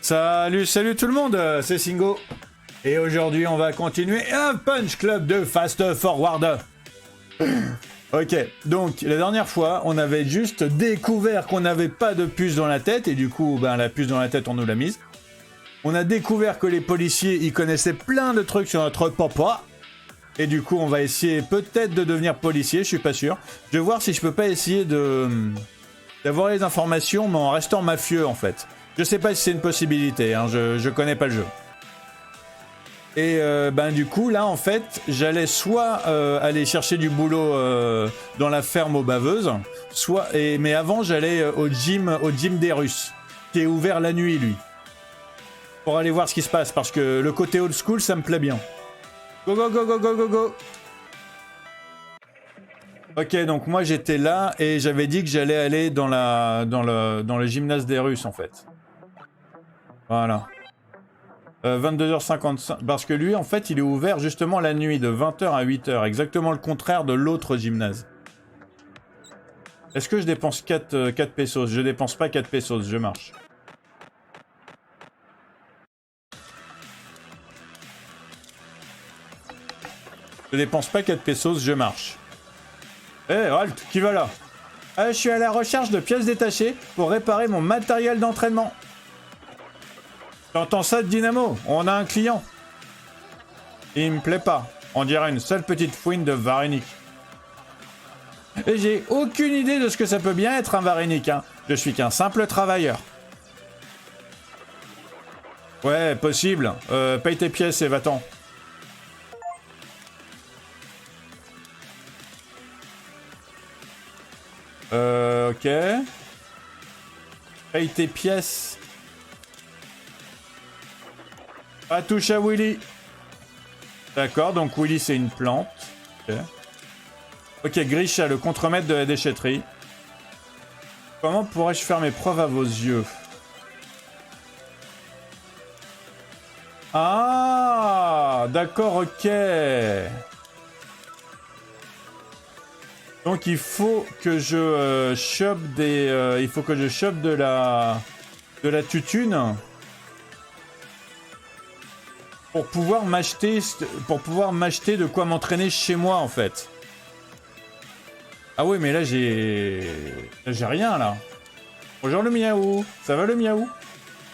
Salut, salut tout le monde, c'est Singo. Et aujourd'hui, on va continuer un Punch Club de Fast Forward. Ok, donc la dernière fois, on avait juste découvert qu'on n'avait pas de puce dans la tête, et du coup, la puce dans la tête, on nous l'a mise. On a découvert que les policiers, ils connaissaient plein de trucs sur notre papa. Et du coup, on va essayer peut-être de devenir policier, je suis pas sûr. Je vais voir si je peux pas essayer d'avoir les informations, mais en restant mafieux, en fait. Je sais pas si c'est une possibilité, hein, je connais pas le jeu. Et du coup, là, en fait, j'allais soit aller chercher du boulot dans la ferme aux baveuses, mais avant, j'allais au gym des Russes, qui est ouvert la nuit, lui. Pour aller voir ce qui se passe, parce que le côté old school, ça me plaît bien. Go, go, go, go, go, go, go. Ok, donc moi, j'étais là, et j'avais dit que j'allais aller dans le gymnase des Russes, en fait. Voilà. 22h55, parce que lui, en fait, il est ouvert justement la nuit, de 20h à 8h, exactement le contraire de l'autre gymnase. Est-ce que je dépense 4 pesos? Je dépense pas 4 pesos, je marche. Je dépense pas 4 pesos, je marche. Eh, halt, qui va là? Je suis à la recherche de pièces détachées pour réparer mon matériel d'entraînement. T'entends ça, Dynamo? On a un client. Il me plaît pas. On dirait une seule petite fouine de Varenik. Et j'ai aucune idée de ce que ça peut bien être un Varenik, hein. Je suis qu'un simple travailleur. Ouais, possible. Paye tes pièces et va-t'en. Ok. Paye tes pièces. Pas touche à Willy. D'accord, donc Willy c'est une plante. Ok, Grisha, le contremaître de la déchetterie. Comment pourrais-je faire mes preuves à vos yeux? Ah, d'accord, ok. Donc il faut que je chope il faut que je chope de la tutune. Pour pouvoir m'acheter de quoi m'entraîner chez moi, en fait. Ah oui, mais là, j'ai rien, là. Bonjour, le miaou. Ça va, le miaou?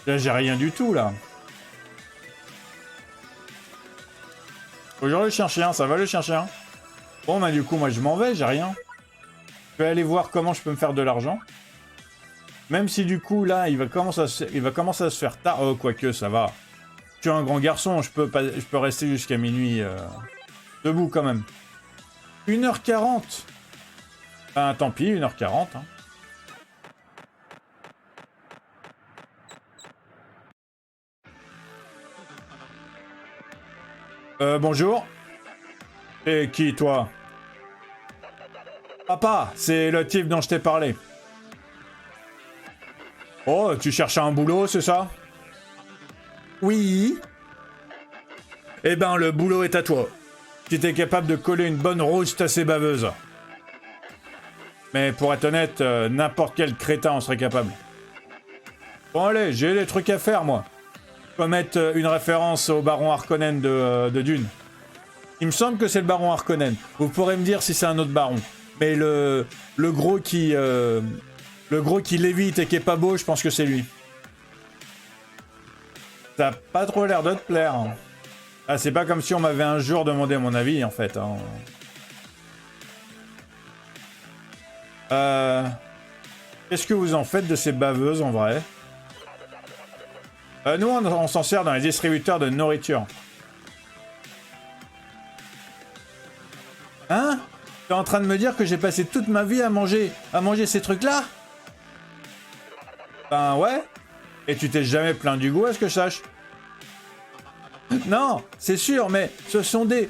Là, j'ai rien du tout, là. Bonjour, le chien-chien. Ça va, le chien-chien? Bon, du coup, moi, je m'en vais, j'ai rien. Je vais aller voir comment je peux me faire de l'argent. Même si, du coup, là, il va commencer à se faire tard. Oh, quoique, ça va. Je suis un grand garçon, je peux rester jusqu'à minuit debout quand même. 1h40. Ben tant pis, 1h40. Hein. Bonjour. Et qui, toi? Papa, c'est le type dont je t'ai parlé. Oh, tu cherches un boulot, c'est ça? Oui. Eh ben, le boulot est à toi. Si t'es capable de coller une bonne rouste à ces baveuses. Mais pour être honnête, n'importe quel crétin en serait capable. Bon allez, j'ai des trucs à faire, moi. Je peux mettre une référence au baron Harkonnen de Dune. Il me semble que c'est le baron Harkonnen. Vous pourrez me dire si c'est un autre baron. Mais le gros qui lévite et qui est pas beau, je pense que c'est lui. Ça a pas trop l'air de te plaire. Hein. Ah, c'est pas comme si on m'avait un jour demandé mon avis, en fait. Hein. Qu'est-ce que vous en faites de ces baveuses, en vrai? Nous, on s'en sert dans les distributeurs de nourriture. Hein? T'es en train de me dire que j'ai passé toute ma vie à manger ces trucs-là? Ben ouais. Et tu t'es jamais plaint du goût, à ce que je sache? Non, c'est sûr, mais ce sont des...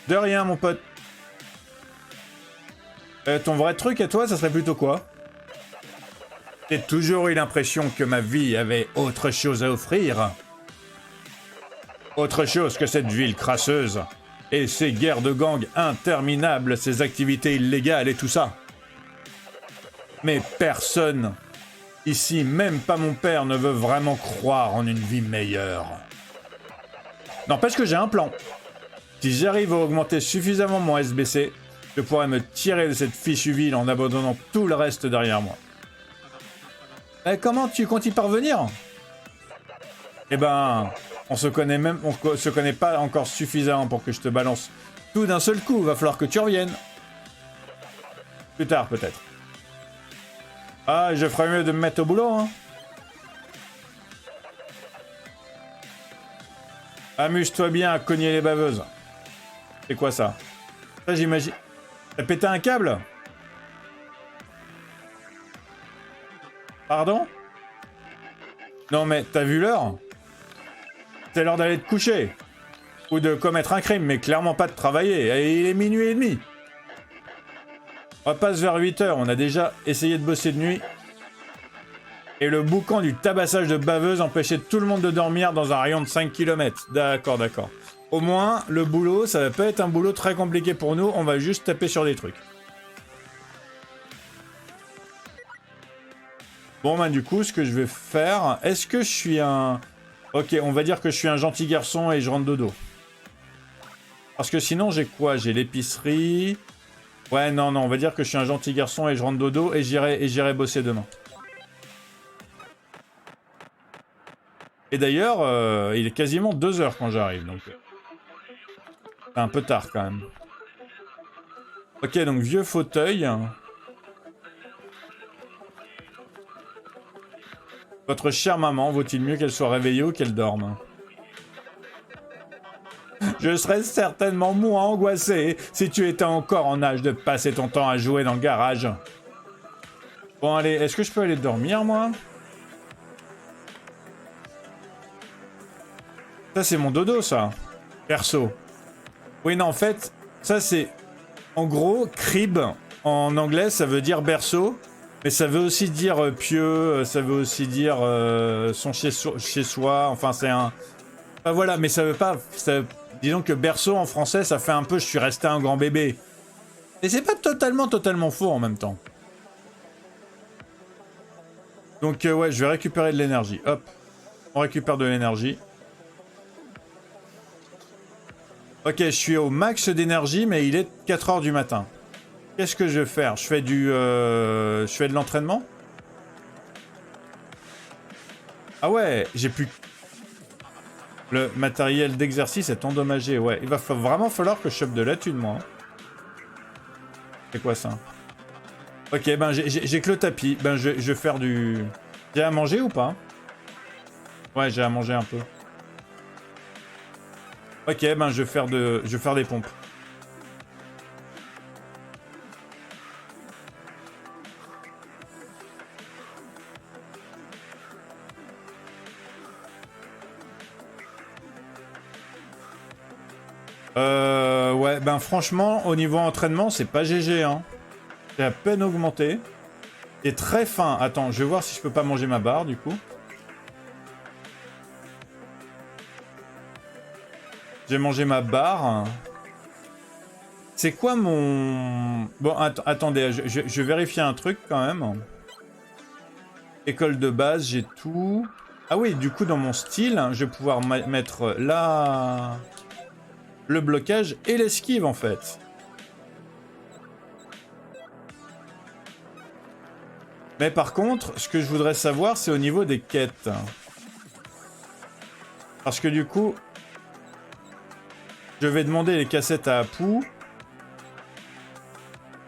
De rien, mon pote. Ton vrai truc à toi, ça serait plutôt quoi? J'ai toujours eu l'impression que ma vie avait autre chose à offrir. Autre chose que cette ville crasseuse. Et ces guerres de gangs interminables, ces activités illégales et tout ça. Mais personne Ici, même pas mon père ne veut vraiment croire en une vie meilleure. N'empêche que j'ai un plan. Si j'arrive à augmenter suffisamment mon SBC, je pourrais me tirer de cette fichue ville en abandonnant tout le reste derrière moi. Mais comment tu comptes y parvenir? Eh ben, on se connaît pas encore suffisamment pour que je te balance tout d'un seul coup. Va falloir que tu reviennes. Plus tard, peut-être. Ah, je ferais mieux de me mettre au boulot, hein. Amuse-toi bien à cogner les baveuses. C'est quoi ça? Ça, j'imagine... T'as pété un câble? Pardon? Non mais, t'as vu l'heure? C'est l'heure d'aller te coucher. Ou de commettre un crime, mais clairement pas de travailler. Et il est minuit et demi. On passe vers 8 h, on a déjà essayé de bosser de nuit. Et le boucan du tabassage de baveuses empêchait tout le monde de dormir dans un rayon de 5 km. D'accord, d'accord. Au moins, le boulot, ça va pas être un boulot très compliqué pour nous, on va juste taper sur des trucs. Bon, ben du coup, ce que je vais faire... Est-ce que je suis un... Ok, on va dire que je suis un gentil garçon et je rentre dodo. Parce que sinon, j'ai quoi? J'ai l'épicerie... Ouais, non, on va dire que je suis un gentil garçon et je rentre dodo et j'irai bosser demain. Et d'ailleurs, il est quasiment 2 h quand j'arrive, donc... C'est un peu tard, quand même. Ok, donc vieux fauteuil. Votre chère maman, vaut-il mieux qu'elle soit réveillée ou qu'elle dorme? Je serais certainement moins angoissé si tu étais encore en âge de passer ton temps à jouer dans le garage. Bon, allez, est-ce que je peux aller dormir, moi? Ça, c'est mon dodo, ça. Perso. Oui, non, en fait, ça, c'est... En gros, crib, en anglais, ça veut dire berceau. Mais ça veut aussi dire pieux, ça veut aussi dire son chez soi. Enfin, c'est un... Enfin, voilà, mais ça veut pas... Disons que berceau, en français, ça fait un peu « je suis resté un grand bébé ». Et c'est pas totalement faux en même temps. Donc, ouais, je vais récupérer de l'énergie. Hop. On récupère de l'énergie. Ok, je suis au max d'énergie, mais il est 4 h du matin. Qu'est-ce que je vais faire? Je fais de l'entraînement? Ah ouais, j'ai plus... Le matériel d'exercice est endommagé, ouais. Il va vraiment falloir que je chope de la thune, moi. C'est quoi ça? Ok, ben j'ai que le tapis. Ben je vais faire du... J'ai à manger ou pas? Ouais, j'ai à manger un peu. Ok, ben je vais faire des pompes. Ouais, ben franchement, au niveau entraînement, c'est pas GG, hein. C'est à peine augmenté. Et très fin. Attends, je vais voir si je peux pas manger ma barre, du coup. J'ai mangé ma barre. C'est quoi mon... Bon, attendez, je vais vérifier un truc, quand même. École de base, j'ai tout. Ah oui, du coup, dans mon style, je vais pouvoir mettre là... le blocage et l'esquive, en fait. Mais par contre, ce que je voudrais savoir, c'est au niveau des quêtes. Parce que du coup, je vais demander les cassettes à Apu.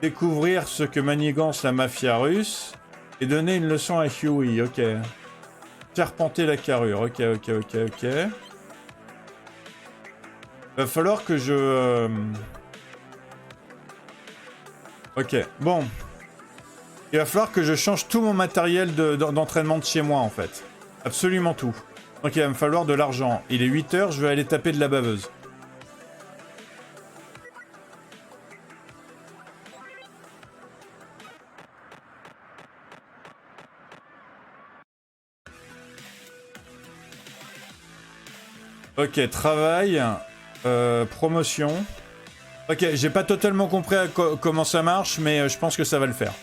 Découvrir ce que manigance la mafia russe. Et donner une leçon à Huey, ok. Serpenter la carrure, ok. Va falloir que je... Ok, bon. Il va falloir que je change tout mon matériel d'entraînement de chez moi, en fait. Absolument tout. Donc il va me falloir de l'argent. Il est 8 h, je vais aller taper de la baveuse. Ok, travail. Promotion. Ok, j'ai pas totalement compris comment ça marche, mais je pense que ça va le faire.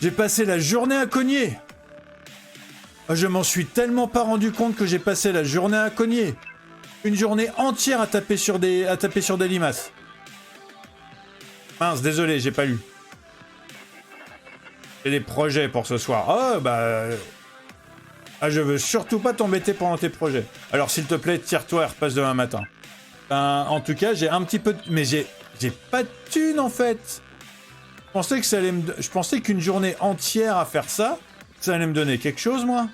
J'ai passé la journée à cogner. Ah, je m'en suis tellement pas rendu compte que j'ai passé la journée à cogner. Une journée entière à taper sur des limaces. Mince, désolé, j'ai pas lu. J'ai des projets pour ce soir. Oh, bah... Ah, je veux surtout pas t'embêter pendant tes projets. Alors, s'il te plaît, tire-toi et repasse demain matin. Ben, en tout cas, j'ai un petit peu de... Mais j'ai pas de thunes, en fait. Je pensais qu'une journée entière à faire ça, ça allait me donner quelque chose, moi.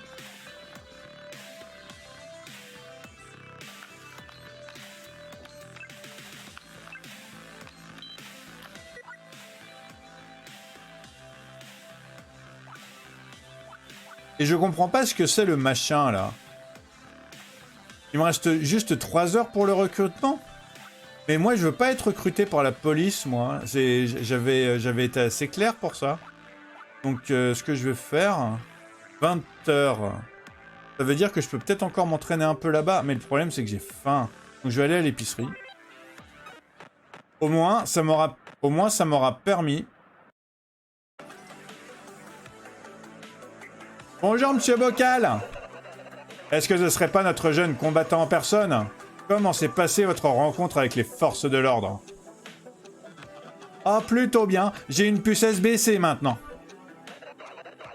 Et je comprends pas ce que c'est le machin, là. Il me reste juste 3 heures pour le recrutement. Mais moi, je veux pas être recruté par la police, moi. J'avais été assez clair pour ça. Donc, ce que je vais faire... 20 heures. Ça veut dire que je peux peut-être encore m'entraîner un peu là-bas. Mais le problème, c'est que j'ai faim. Donc, je vais aller à l'épicerie. Au moins, ça m'aura permis... Bonjour, monsieur Bocal. Est-ce que ce serait pas notre jeune combattant en personne? Comment s'est passée votre rencontre avec les forces de l'ordre? Ah, plutôt bien. J'ai une puce SBC maintenant.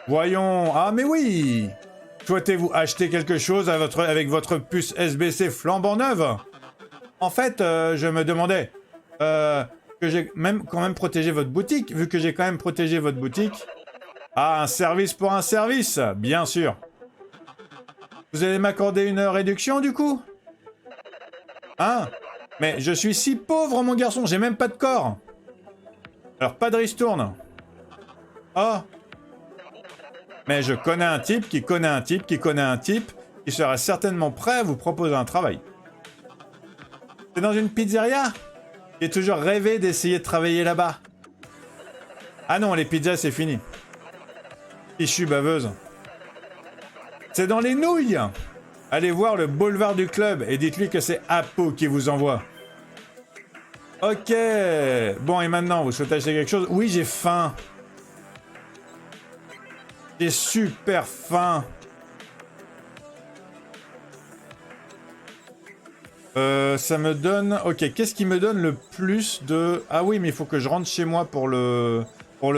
Voyons... Ah, mais oui! Souhaitez-vous acheter quelque chose avec votre puce SBC flambant neuve? En fait, je me demandais... que j'ai quand même protégé votre boutique. Vu que j'ai quand même protégé votre boutique... Ah, un service pour un service, bien sûr. Vous allez m'accorder une réduction, du coup? Hein? Mais je suis si pauvre, mon garçon, j'ai même pas de corps. Alors, pas de ristourne. Oh. Mais je connais un type qui connaît un type qui connaît un type qui sera certainement prêt à vous proposer un travail. C'est dans une pizzeria? J'ai toujours rêvé d'essayer de travailler là-bas. Ah non, les pizzas, c'est fini. Fichue baveuse. C'est dans les nouilles. Allez voir le boulevard du club et dites-lui que c'est Apo qui vous envoie. Ok. Bon, et maintenant, vous souhaitez acheter quelque chose? Oui, j'ai faim. J'ai super faim. Ça me donne... Ok, qu'est-ce qui me donne le plus de... Ah oui, mais il faut que je rentre chez moi pour le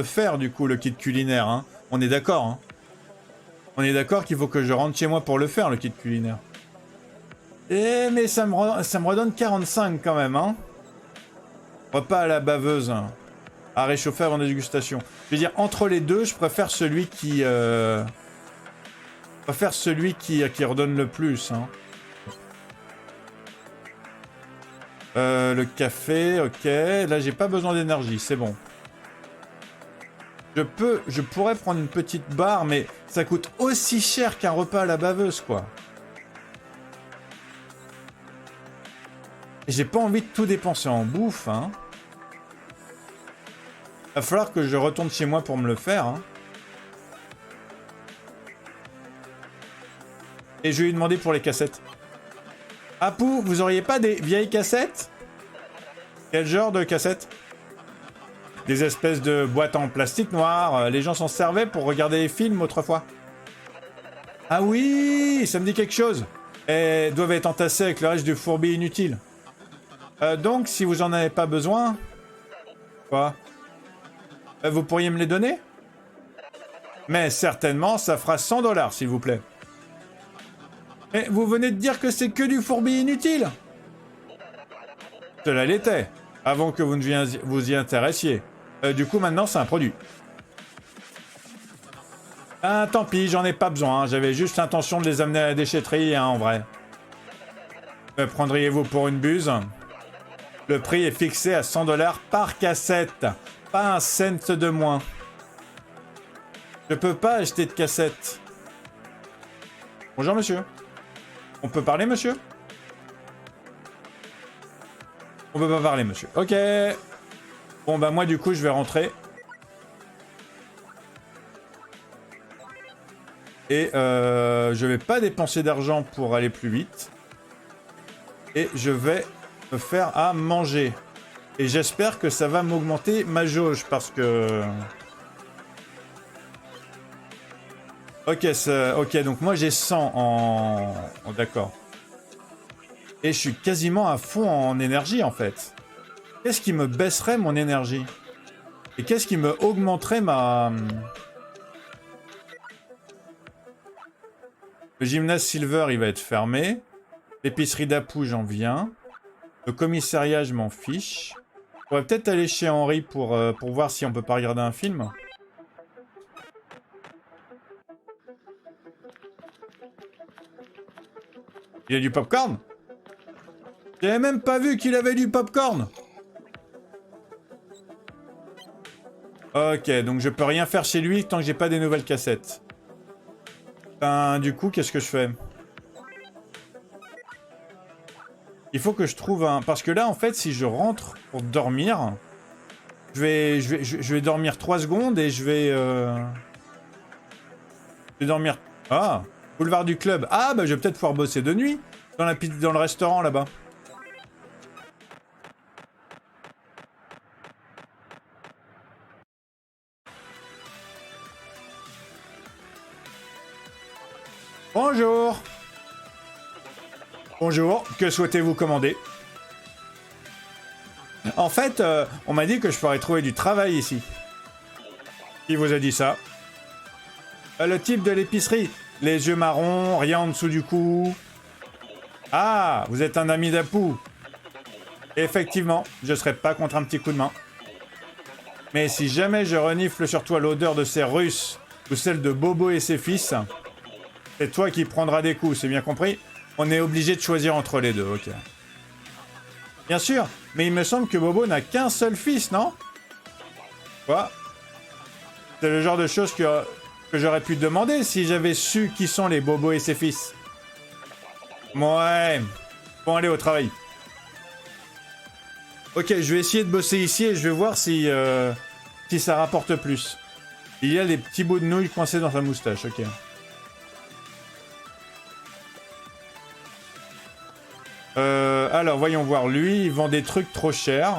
faire, du coup, le kit culinaire, hein. On est d'accord, hein. On est d'accord qu'il faut que je rentre chez moi pour le faire, le kit culinaire. Eh, mais ça me redonne 45 quand même, hein. Repas à la baveuse. À réchauffer avant dégustation. Je veux dire, entre les deux, je préfère celui qui... qui redonne le plus, hein. Le café, ok. Là, j'ai pas besoin d'énergie, c'est bon. Je pourrais prendre une petite barre, mais ça coûte aussi cher qu'un repas à la baveuse, quoi. Et j'ai pas envie de tout dépenser en bouffe, hein. Va falloir que je retourne chez moi pour me le faire, hein. Et je vais lui demander pour les cassettes. Apou, vous auriez pas des vieilles cassettes? Quel genre de cassettes? Des espèces de boîtes en plastique noir. Les gens s'en servaient pour regarder les films autrefois. Ah oui, ça me dit quelque chose. Elles doivent être entassées avec le reste du fourbi inutile. Donc, si vous en avez pas besoin... Quoi? Vous pourriez me les donner? Mais certainement, ça fera 100 $, s'il vous plaît. Mais vous venez de dire que c'est que du fourbi inutile? Cela l'était, avant que vous ne vous y intéressiez. Du coup, maintenant, c'est un produit. Ah, tant pis, j'en ai pas besoin. Hein. J'avais juste l'intention de les amener à la déchetterie, hein, en vrai. Me prendriez-vous pour une buse? Le prix est fixé à 100 $ par cassette. Pas un cent de moins. Je peux pas acheter de cassette. Bonjour, monsieur. On peut parler, monsieur? On peut pas parler, monsieur. Ok. Bon, bah moi, du coup, je vais rentrer. Et je vais pas dépenser d'argent pour aller plus vite. Et je vais me faire à manger. Et j'espère que ça va m'augmenter ma jauge, parce que... Ok, ok, donc moi j'ai 100 en... D'accord. Et je suis quasiment à fond en énergie en fait. Qu'est-ce qui me baisserait mon énergie? Et qu'est-ce qui me augmenterait ma... Le gymnase Silver, il va être fermé. L'épicerie d'Apu, j'en viens. Le commissariat, je m'en fiche. On va peut-être aller chez Henri pour voir si on peut pas regarder un film. Il a du popcorn? J'avais même pas vu qu'il avait du popcorn. Ok, donc je peux rien faire chez lui tant que j'ai pas des nouvelles cassettes. Ben, du coup, qu'est-ce que je fais? Il faut que je trouve un... Parce que là, en fait, si je rentre pour dormir, je vais dormir 3 secondes et je vais dormir... Ah, boulevard du club. Ah, bah je vais peut-être pouvoir bosser de nuit dans le restaurant là-bas. Bonjour. Bonjour, que souhaitez-vous commander? En fait, on m'a dit que je pourrais trouver du travail ici. Qui vous a dit ça? Le type de l'épicerie. Les yeux marrons, rien en dessous du cou. Ah, vous êtes un ami d'Apu. Effectivement, je serais pas contre un petit coup de main. Mais si jamais je renifle sur toi l'odeur de ces Russes ou celle de Bobo et ses fils, c'est toi qui prendras des coups, c'est bien compris? On est obligé de choisir entre les deux, ok. Bien sûr, mais il me semble que Bobo n'a qu'un seul fils, non? Quoi? C'est le genre de choses que j'aurais pu demander si j'avais su qui sont les Bobo et ses fils. Ouais. Bon, allez au travail. Ok, je vais essayer de bosser ici et je vais voir si ça rapporte plus. Il y a des petits bouts de nouilles coincés dans sa moustache, ok. Alors, voyons voir. Lui, il vend des trucs trop chers.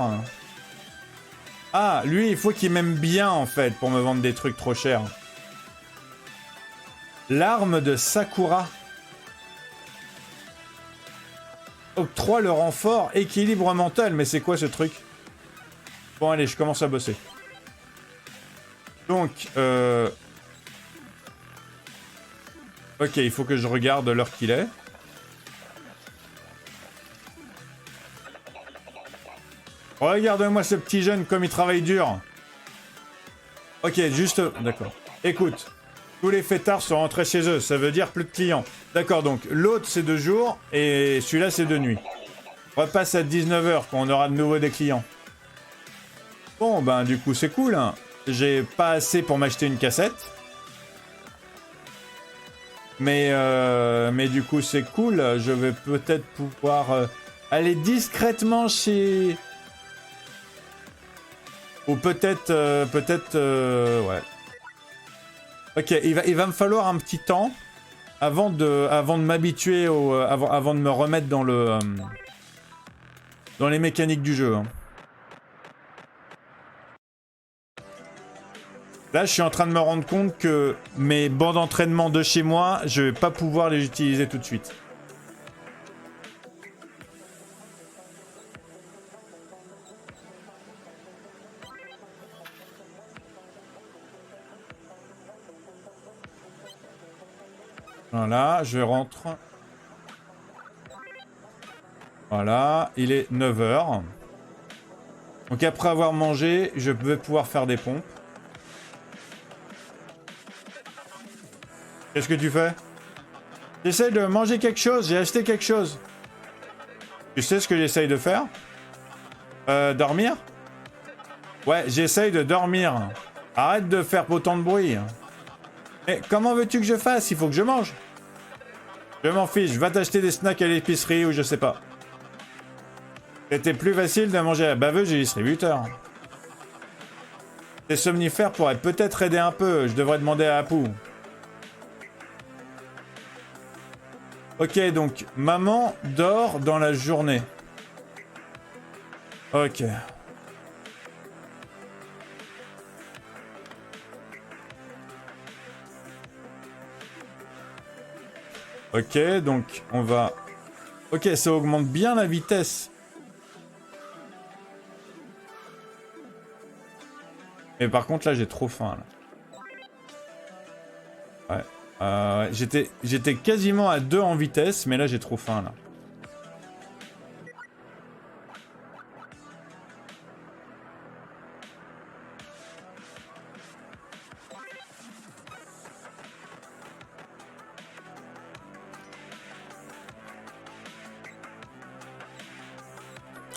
Ah, lui, il faut qu'il m'aime bien, en fait, pour me vendre des trucs trop chers. L'arme de Sakura. Octroie le renfort équilibre mental. Mais c'est quoi ce truc? Bon, allez, je commence à bosser. Donc, ok, il faut que je regarde l'heure qu'il est. Regarde-moi ce petit jeune comme il travaille dur. Ok, juste... D'accord. Écoute, tous les fêtards sont rentrés chez eux, ça veut dire plus de clients. D'accord, donc l'autre c'est de jour et celui-là c'est de nuit. On repasse à 19h quand on aura de nouveau des clients. Bon, ben du coup c'est cool. Hein. J'ai pas assez pour m'acheter une cassette. Mais du coup c'est cool. Je vais peut-être pouvoir aller discrètement chez... Ou peut-être... ouais. Ok, il va me falloir un petit temps avant de m'habituer avant de me remettre dans dans les mécaniques du jeu. Hein. Là, je suis en train de me rendre compte que mes bancs d'entraînement de chez moi, je vais pas pouvoir les utiliser tout de suite. Voilà, je rentre. Voilà, il est 9h. Donc après avoir mangé, je vais pouvoir faire des pompes. Qu'est-ce que tu fais? J'essaie de manger quelque chose, j'ai acheté quelque chose. Tu sais ce que j'essaye de faire? Dormir? Ouais, j'essaye de dormir. Arrête de faire autant de bruit. Mais comment veux-tu que je fasse? Il faut que je mange. Je m'en fiche, va t'acheter des snacks à l'épicerie ou je sais pas. C'était plus facile de manger à la baveuse du distributeur. Ces somnifères pourraient peut-être aider un peu, je devrais demander à Apu. Ok, donc maman dort dans la journée. Ok. Ok, donc on va... Ok, ça augmente bien la vitesse. Mais par contre, là, j'ai trop faim, là. Ouais. J'étais quasiment à 2 en vitesse, mais là, j'ai trop faim, là.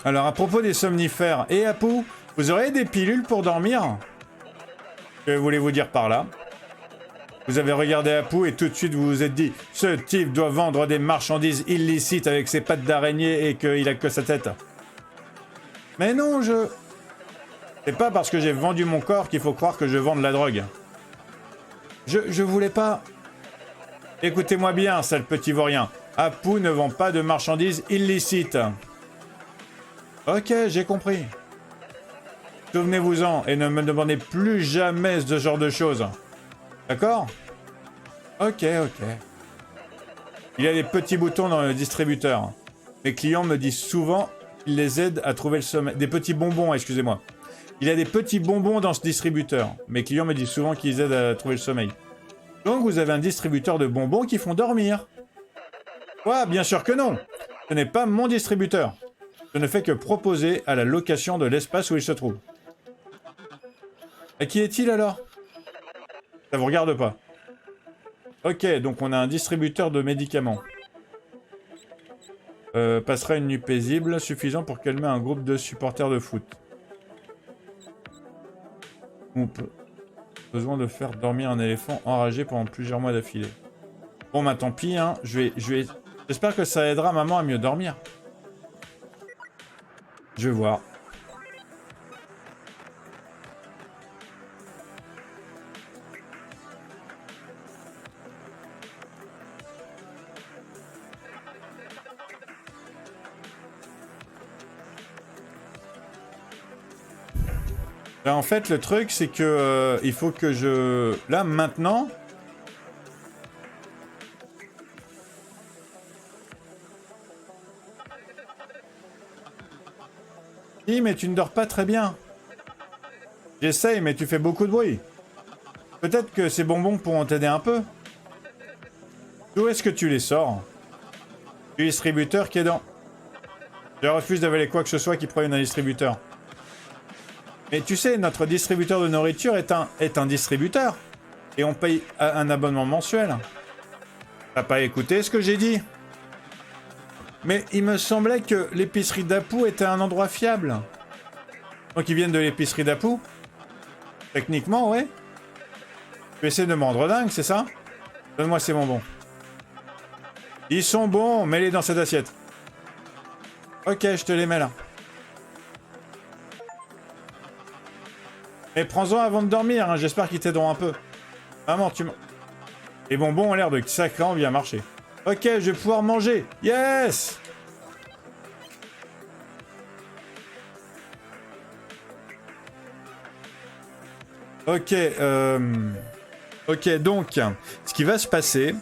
Alors, à propos des somnifères et Apu, vous aurez des pilules pour dormir? Que voulez-vous dire par là? Vous avez regardé Apu et tout de suite vous vous êtes dit « Ce type doit vendre des marchandises illicites avec ses pattes d'araignée et qu'il a que sa tête. » Mais non, c'est pas parce que j'ai vendu mon corps qu'il faut croire que je vends de la drogue. Je voulais pas... Écoutez-moi bien, sale petit vaurien. Apu ne vend pas de marchandises illicites. Ok, j'ai compris. Souvenez-vous-en et ne me demandez plus jamais ce genre de choses. D'accord? Ok. Il y a des petits boutons dans le distributeur. Mes clients me disent souvent qu'ils les aident à trouver le sommeil. Des petits bonbons, excusez-moi. Il y a des petits bonbons dans ce distributeur. Mes clients me disent souvent qu'ils aident à trouver le sommeil. Donc vous avez un distributeur de bonbons qui font dormir. Ouais, bien sûr que non. Ce n'est pas mon distributeur. Je ne fais que proposer à la location de l'espace où il se trouve. À qui est-il alors? Ça vous regarde pas. Ok, donc on a un distributeur de médicaments. Passera une nuit paisible, suffisant pour calmer un groupe de supporters de foot. On peut... Besoin de faire dormir un éléphant enragé pendant plusieurs mois d'affilée. Bon bah tant pis, hein. J'espère que ça aidera maman à mieux dormir. Je vais voir. Là, en fait, le truc, c'est que il faut que je... Là, maintenant... Oui, mais tu ne dors pas très bien. J'essaye, mais tu fais beaucoup de bruit. Peut-être que ces bonbons pourront t'aider un peu. D'où est-ce que tu les sors? Du distributeur qui est dans... Je refuse d'avaler quoi que ce soit qui provienne d'un distributeur. Mais tu sais, notre distributeur de nourriture est un distributeur. Et on paye un abonnement mensuel. T'as pas écouté ce que j'ai dit? Mais il me semblait que l'épicerie d'Apu était un endroit fiable. Donc ils viennent de l'épicerie d'Apu? Techniquement, ouais. Tu essaies de me rendre dingue, c'est ça? Donne-moi ces bonbons. Ils sont bons, mets-les dans cette assiette. Ok, je te les mets là. Mais prends-en avant de dormir, hein. J'espère qu'ils t'aideront un peu. Maman, les bonbons ont l'air de sacrément bien marcher. Ok, je vais pouvoir manger. Yes! Ok, ok, donc, ce qui va se passer,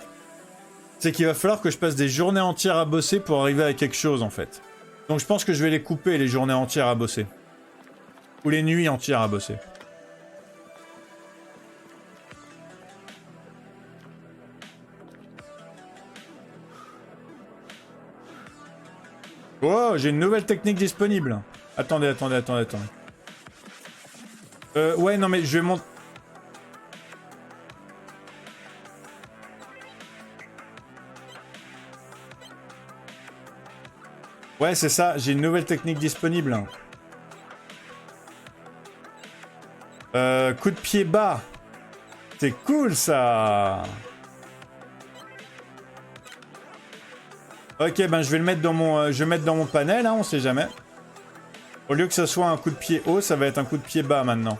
c'est qu'il va falloir que je passe des journées entières à bosser pour arriver à quelque chose, en fait. Donc je pense que je vais les couper, les journées entières à bosser. Ou les nuits entières à bosser. Oh, j'ai une nouvelle technique disponible. Attendez. Ouais, non mais je vais monter... Ouais, c'est ça, j'ai une nouvelle technique disponible. Coup de pied bas. C'est cool, ça. Ok, ben je vais le mettre dans mon, je vais mettre dans mon panel, hein, on sait jamais. Au lieu que ce soit un coup de pied haut, ça va être un coup de pied bas maintenant.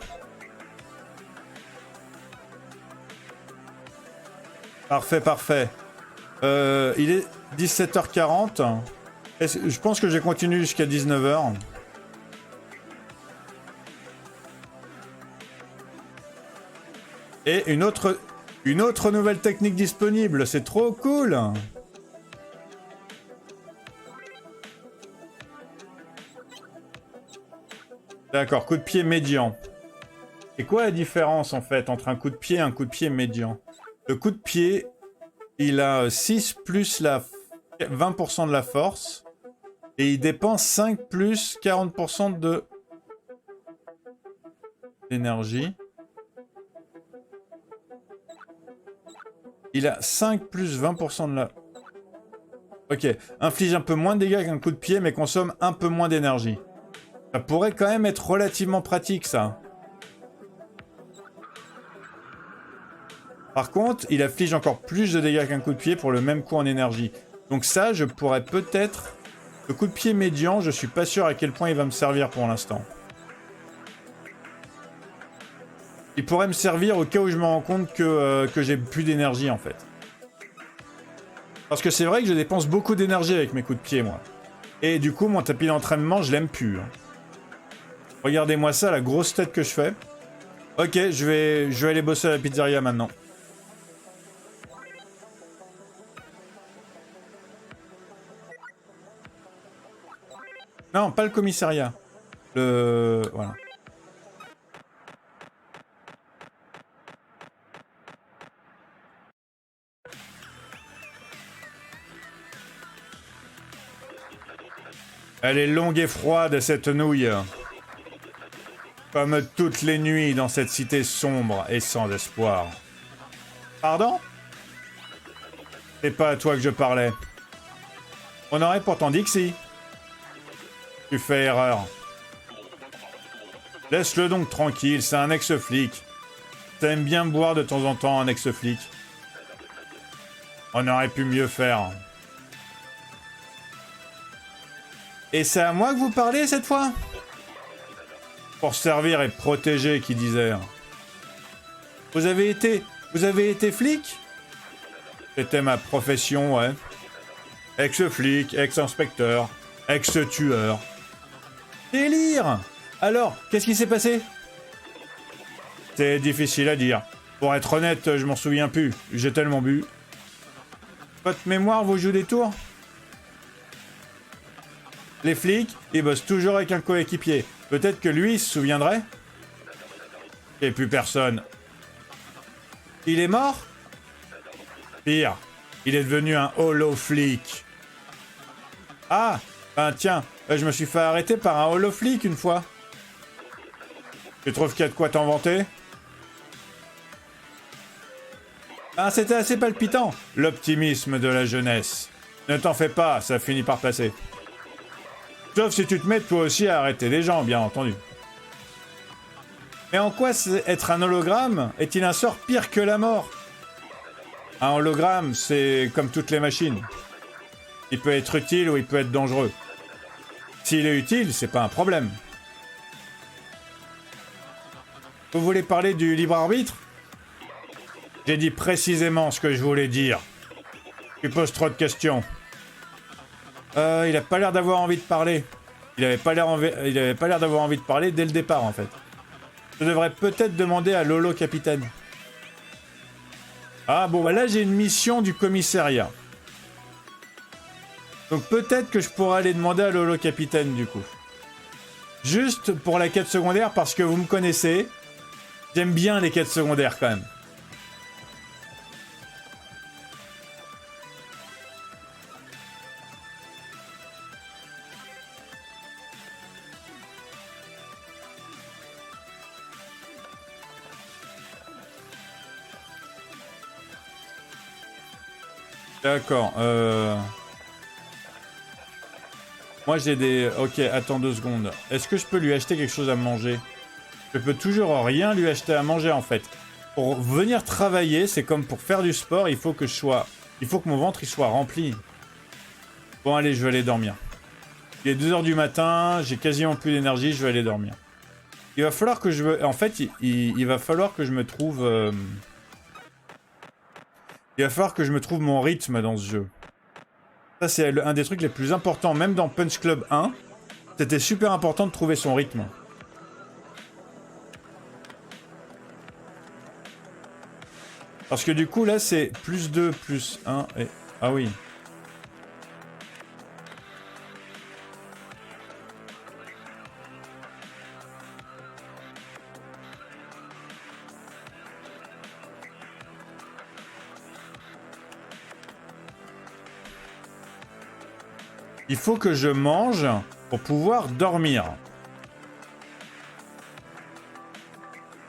Parfait. Il est 17h40. Je pense que je continue jusqu'à 19h. Et une autre nouvelle technique disponible, c'est trop cool. D'accord, coup de pied médian. Et quoi la différence en fait entre un coup de pied et un coup de pied médian? Le coup de pied, il a 6 plus 20% de la force. Et il dépense 5 plus 40% d'énergie. Il a 5 plus 20% de la... Ok, inflige un peu moins de dégâts qu'un coup de pied, mais consomme un peu moins d'énergie. Ça pourrait quand même être relativement pratique, ça. Par contre, il afflige encore plus de dégâts qu'un coup de pied pour le même coût en énergie. Donc ça, je pourrais peut-être... Le coup de pied médian, je suis pas sûr à quel point il va me servir pour l'instant. Il pourrait me servir au cas où je me rends compte que j'ai plus d'énergie, en fait. Parce que c'est vrai que je dépense beaucoup d'énergie avec mes coups de pied, moi. Et du coup, mon tapis d'entraînement, je l'aime plus. Hein. Regardez-moi ça, la grosse tête que je fais. Ok, je vais aller bosser à la pizzeria maintenant. Non, pas le commissariat. Voilà. Elle est longue et froide, cette nouille. Comme toutes les nuits dans cette cité sombre et sans espoir. Pardon? C'est pas à toi que je parlais. On aurait pourtant dit que si. Tu fais erreur. Laisse-le donc tranquille, c'est un ex-flic. T'aimes bien boire de temps en temps, un ex-flic. On aurait pu mieux faire. Et c'est à moi que vous parlez cette fois? Pour servir et protéger, qui disait. Vous avez été flic? C'était ma profession, ouais. Ex-flic, ex-inspecteur, ex-tueur. Délire! Alors, qu'est-ce qui s'est passé? C'est difficile à dire. Pour être honnête, je m'en souviens plus. J'ai tellement bu. Votre mémoire vous joue des tours? Les flics, ils bossent toujours avec un coéquipier. Peut-être que lui, il se souviendrait? Et plus personne. Il est mort? Pire, il est devenu un holo-flic. Ah, ben tiens, je me suis fait arrêter par un holo-flic une fois. Tu trouves qu'il y a de quoi t'en vanter? Ah, c'était assez palpitant, l'optimisme de la jeunesse. Ne t'en fais pas, ça finit par passer. Sauf si tu te mets toi aussi à arrêter les gens, bien entendu. Mais en quoi être un hologramme est-il un sort pire que la mort? Un hologramme, c'est comme toutes les machines. Il peut être utile ou il peut être dangereux. S'il est utile, c'est pas un problème. Vous voulez parler du libre arbitre? J'ai dit précisément ce que je voulais dire. Tu poses trop de questions. Il a pas l'air d'avoir envie de parler. Il avait pas l'air d'avoir envie de parler dès le départ, en fait. Je devrais peut-être demander à Lolo Capitaine. Ah bon, bah là j'ai une mission du commissariat. Donc peut-être que je pourrais aller demander à Lolo Capitaine, du coup. Juste pour la quête secondaire, parce que vous me connaissez. J'aime bien les quêtes secondaires, quand même. D'accord, Moi j'ai des... Ok, attends 2 secondes. Est-ce que je peux lui acheter quelque chose à manger? Je peux toujours rien lui acheter à manger, en fait. Pour venir travailler, c'est comme pour faire du sport, il faut que mon ventre il soit rempli. Bon allez, je vais aller dormir. Il est 2h du matin, j'ai quasiment plus d'énergie, je vais aller dormir. Il va falloir que je... En fait, il va falloir que je me trouve... Il va falloir que je me trouve mon rythme dans ce jeu. Ça, c'est un des trucs les plus importants. Même dans Punch Club 1, c'était super important de trouver son rythme. Parce que du coup, là, c'est plus 2, plus 1 et... Ah oui. Il faut que je mange pour pouvoir dormir.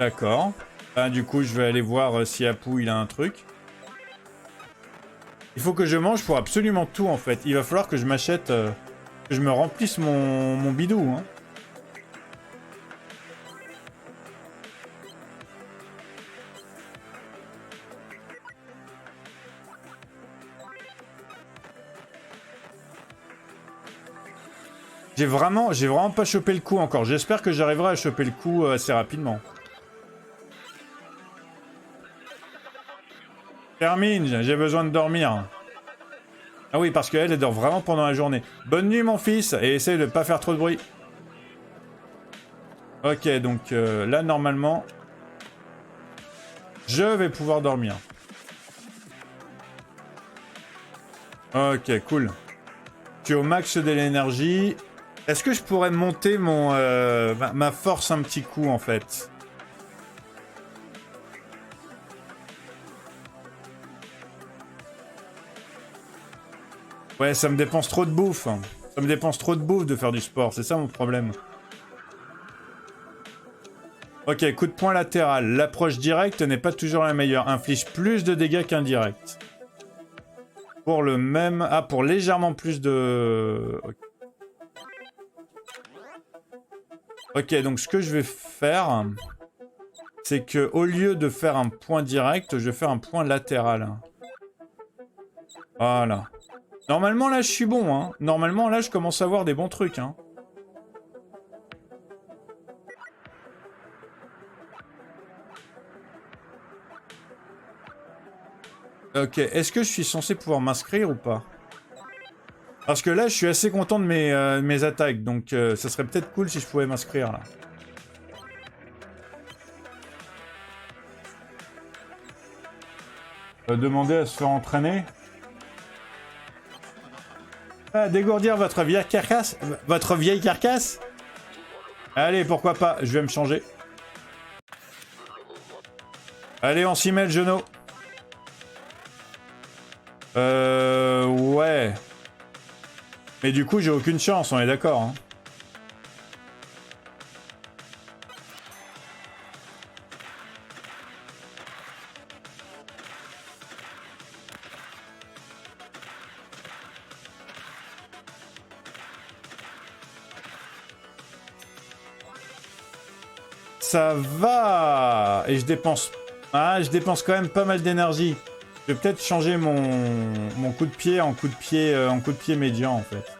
D'accord. Ben, du coup, je vais aller voir si Apu, il a un truc. Il faut que je mange pour absolument tout, en fait. Il va falloir que je m'achète... que je me remplisse mon bidou, hein. J'ai vraiment pas chopé le coup encore. J'espère que j'arriverai à choper le coup assez rapidement. Termine, j'ai besoin de dormir. Ah oui, parce qu'elle dort vraiment pendant la journée. Bonne nuit, mon fils, et essaye de pas faire trop de bruit. Ok, donc là, normalement, je vais pouvoir dormir. Ok, cool. Je suis au max de l'énergie. Est-ce que je pourrais monter ma force un petit coup, en fait? Ouais, ça me dépense trop de bouffe. Ça me dépense trop de bouffe de faire du sport, c'est ça mon problème. Ok, coup de poing latéral. L'approche directe n'est pas toujours la meilleure. Inflige plus de dégâts qu'indirect. Pour le même... Ah, pour légèrement plus de... Ok, donc ce que je vais faire... c'est que au lieu de faire un point direct, je vais faire un point latéral. Voilà. Normalement, là, je suis bon, hein. Normalement, là, je commence à avoir des bons trucs, hein. Ok, est-ce que je suis censé pouvoir m'inscrire ou pas? Parce que là, je suis assez content de mes attaques, donc ça serait peut-être cool si je pouvais m'inscrire, là. Demander à se faire entraîner. Ah, dégourdir votre vieille carcasse? Votre vieille carcasse? Allez, pourquoi pas, je vais me changer. Allez, on s'y met, le genou. Ouais. Mais du coup, j'ai aucune chance, on est d'accord, hein. Ça va. Et je dépense... Ah, je dépense quand même pas mal d'énergie. Je vais peut-être changer mon coup de pied en coup de pied médian, en fait.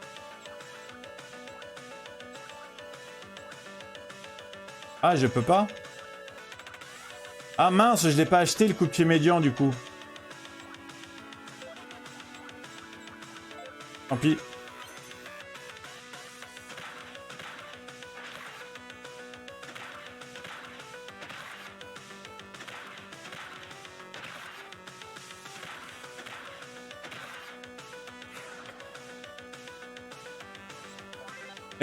Ah, je peux pas? Ah mince, je l'ai pas acheté le coup de pied médian, du coup. Tant pis.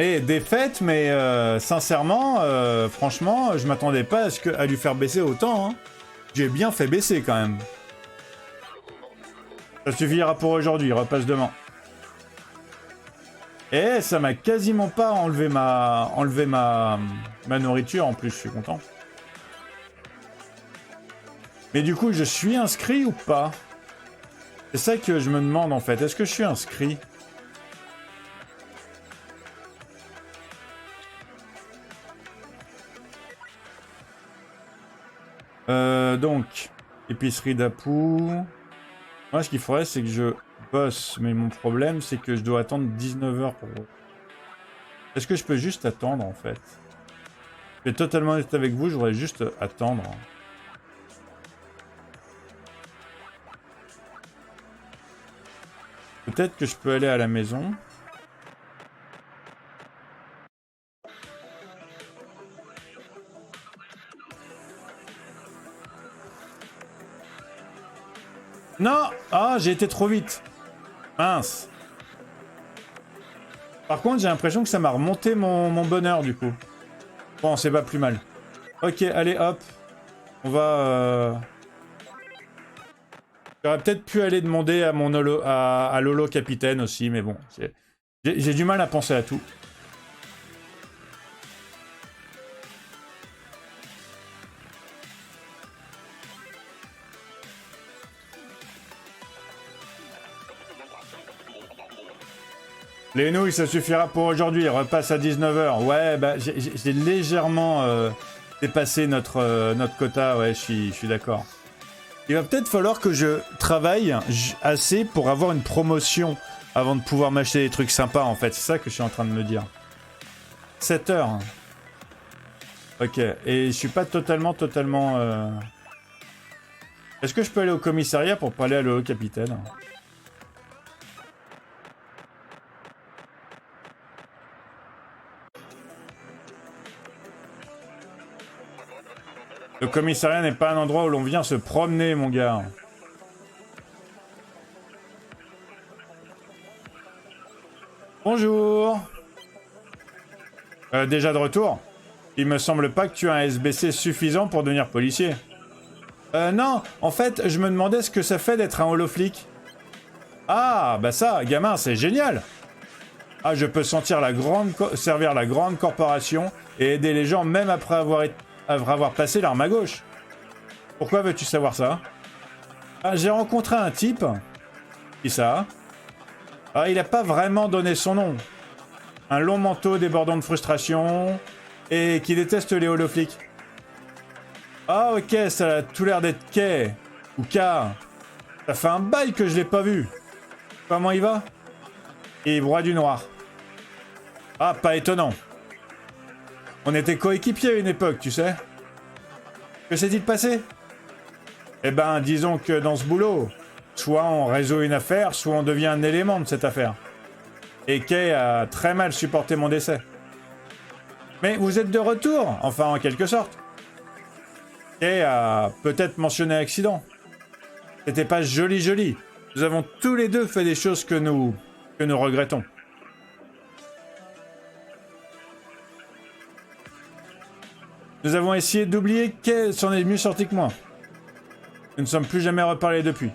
Et défaite, mais sincèrement, franchement, je m'attendais pas à lui faire baisser autant, hein. J'ai bien fait baisser quand même. Ça suffira pour aujourd'hui, repasse demain. Et ça m'a quasiment pas enlevé ma nourriture en plus, je suis content. Mais du coup, je suis inscrit ou pas? C'est ça que je me demande en fait, est-ce que je suis inscrit? Donc, épicerie d'Apu. Moi, ce qu'il faudrait, c'est que je bosse. Mais mon problème, c'est que je dois attendre 19 heures pour... Est-ce que je peux juste attendre, en fait? Je vais totalement être avec vous, je voudrais juste attendre. Peut-être que je peux aller à la maison. Non! Ah, j'ai été trop vite. Mince. Par contre, j'ai l'impression que ça m'a remonté mon bonheur, du coup. Bon, c'est pas plus mal. Ok, allez, hop. On va... J'aurais peut-être pu aller demander à mon à Lolo Capitaine aussi, mais bon. J'ai du mal à penser à tout. Les nouilles, ça suffira pour aujourd'hui. Repasse à 19 h. Ouais, bah, j'ai légèrement dépassé notre quota. Ouais, je suis d'accord. Il va peut-être falloir que je travaille assez pour avoir une promotion avant de pouvoir m'acheter des trucs sympas, en fait. C'est ça que je suis en train de me dire. 7 heures. Ok, et je suis pas totalement... Est-ce que je peux aller au commissariat pour parler à le capitaine? Le commissariat n'est pas un endroit où l'on vient se promener, mon gars. Bonjour. Déjà de retour? Il me semble pas que tu as un SBC suffisant pour devenir policier. Non, en fait, je me demandais ce que ça fait d'être un holoflic. Ah, bah ça, gamin, c'est génial. Ah, je peux servir la grande corporation et aider les gens même après avoir passé l'arme à gauche. Pourquoi veux-tu savoir ça? Ah, j'ai rencontré un type. Qui ça? Ah, il a pas vraiment donné son nom. Un long manteau débordant de frustration et qui déteste les holoflics. Ah ok, ça a tout l'air d'être Kay. Ou K. Ça fait un bail que je l'ai pas vu. Comment il va? Il broie du noir. Ah, pas étonnant. On était coéquipiers à une époque, tu sais. Que s'est-il passé? Eh ben, disons que dans ce boulot, soit on résout une affaire, soit on devient un élément de cette affaire. Et Kay a très mal supporté mon décès. Mais vous êtes de retour, enfin en quelque sorte. Kay a peut-être mentionné accident. C'était pas joli. Nous avons tous les deux fait des choses que nous regrettons. Nous avons essayé d'oublier Kay s'en est mieux sorti que moi. Nous ne sommes plus jamais reparlés depuis.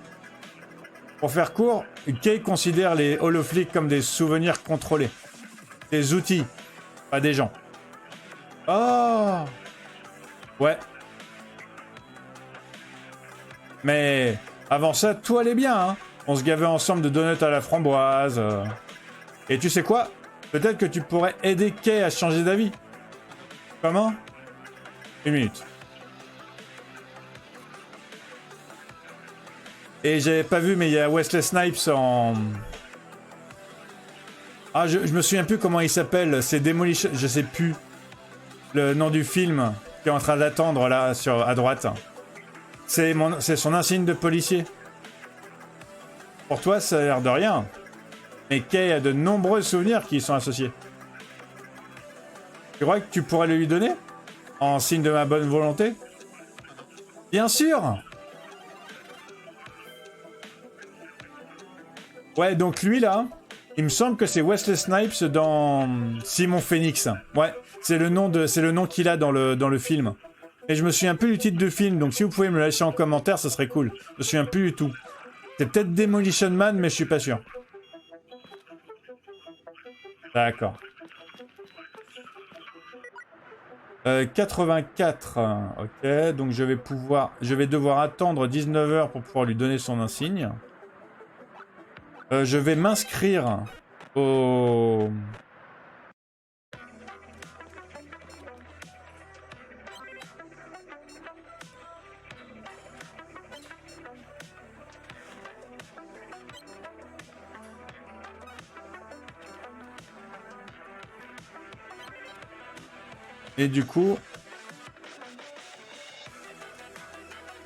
Pour faire court, Kay considère les holoflics comme des souvenirs contrôlés. Des outils, pas des gens. Oh! Ouais. Mais avant ça, tout allait bien, hein. On se gavait ensemble de donuts à la framboise. Et tu sais quoi? Peut-être que tu pourrais aider Kay à changer d'avis. Comment? Une minute. Et j'avais pas vu, mais il y a Wesley Snipes en... Ah, je me souviens plus comment il s'appelle. C'est Demolition... Je sais plus le nom du film qui est en train d'attendre là, à droite. C'est son insigne de policier. Pour toi, ça a l'air de rien. Mais Kay a de nombreux souvenirs qui y sont associés. Tu crois que tu pourrais le lui donner? En signe de ma bonne volonté? Bien sûr! Ouais, donc lui là, il me semble que c'est Wesley Snipes dans Simon Phoenix. Ouais, c'est le nom qu'il a dans le film. Et je me souviens plus du titre de film, donc si vous pouvez me le lâcher en commentaire, ça serait cool. Je me souviens plus du tout. C'est peut-être Demolition Man, mais je suis pas sûr. D'accord. 84. Ok, donc je vais devoir attendre 19 h pour pouvoir lui donner son insigne. Je vais m'inscrire au... Et du coup...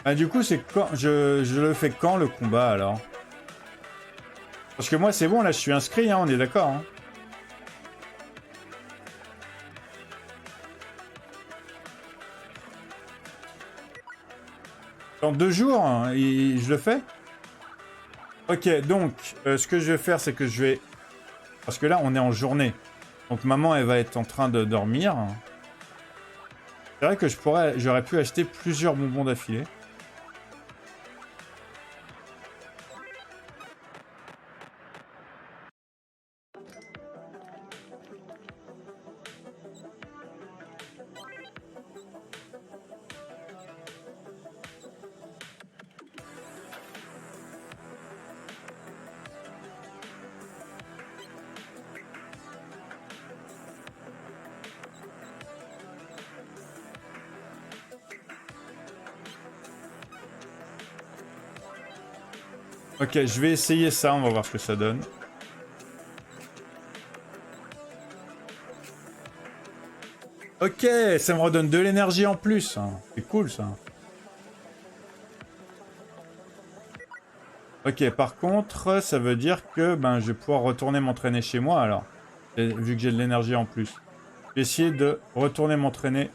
Ah, du coup, c'est quand... Je le fais quand, le combat, alors? Parce que moi, c'est bon, là, je suis inscrit, hein, on est d'accord, hein. Dans 2 jours, hein, je le fais? Ok, donc, ce que je vais faire, c'est que je vais... Parce que là, on est en journée. Donc, maman, elle va être en train de dormir. C'est vrai que j'aurais pu acheter plusieurs bonbons d'affilée. Ok, je vais essayer ça, on va voir ce que ça donne. Ok, ça me redonne de l'énergie en plus. C'est cool ça. Ok, par contre, ça veut dire que ben, je vais pouvoir retourner m'entraîner chez moi alors. Vu que j'ai de l'énergie en plus. Je vais essayer de retourner m'entraîner.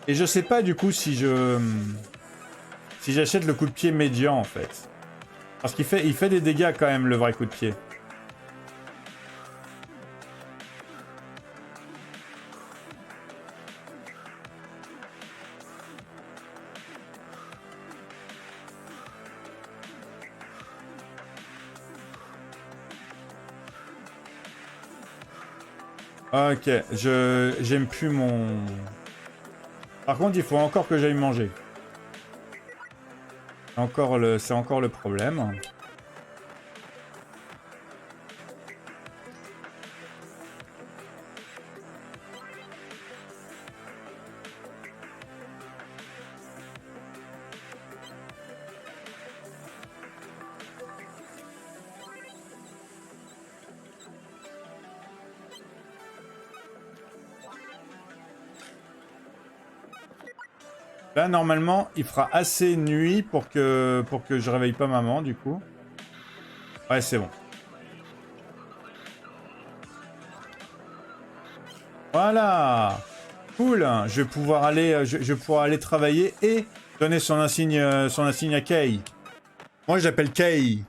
Et je sais pas du coup si si j'achète le coup de pied médian en fait. Parce qu'il fait des dégâts quand même le vrai coup de pied. Ok, j'aime plus mon... Par contre, il faut encore que j'aille manger. C'est encore le problème. Là, normalement, il fera assez nuit pour que je réveille pas maman, du coup. Ouais, c'est bon. Voilà. Cool. Je vais pouvoir aller, je vais pouvoir aller travailler et donner son insigne à Kay. Moi, je l'appelle Kay.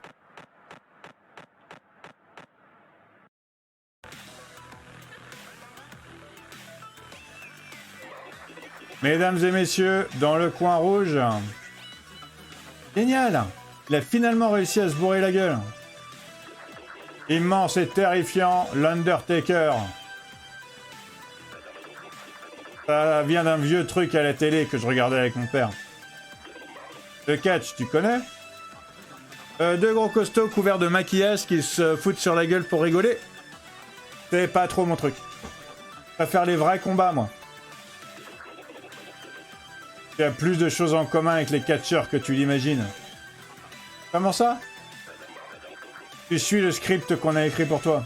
Mesdames et messieurs, dans le coin rouge. Génial. Il a finalement réussi à se bourrer la gueule. Immense et terrifiant, l'Undertaker. Ça vient d'un vieux truc à la télé que je regardais avec mon père. Le catch, tu connais? Deux gros costauds couverts de maquillage qui se foutent sur la gueule pour rigoler. C'est pas trop mon truc. Je préfère les vrais combats, moi. Tu as plus de choses en commun avec les catcheurs que tu l'imagines. Comment ça? Tu suis le script qu'on a écrit pour toi.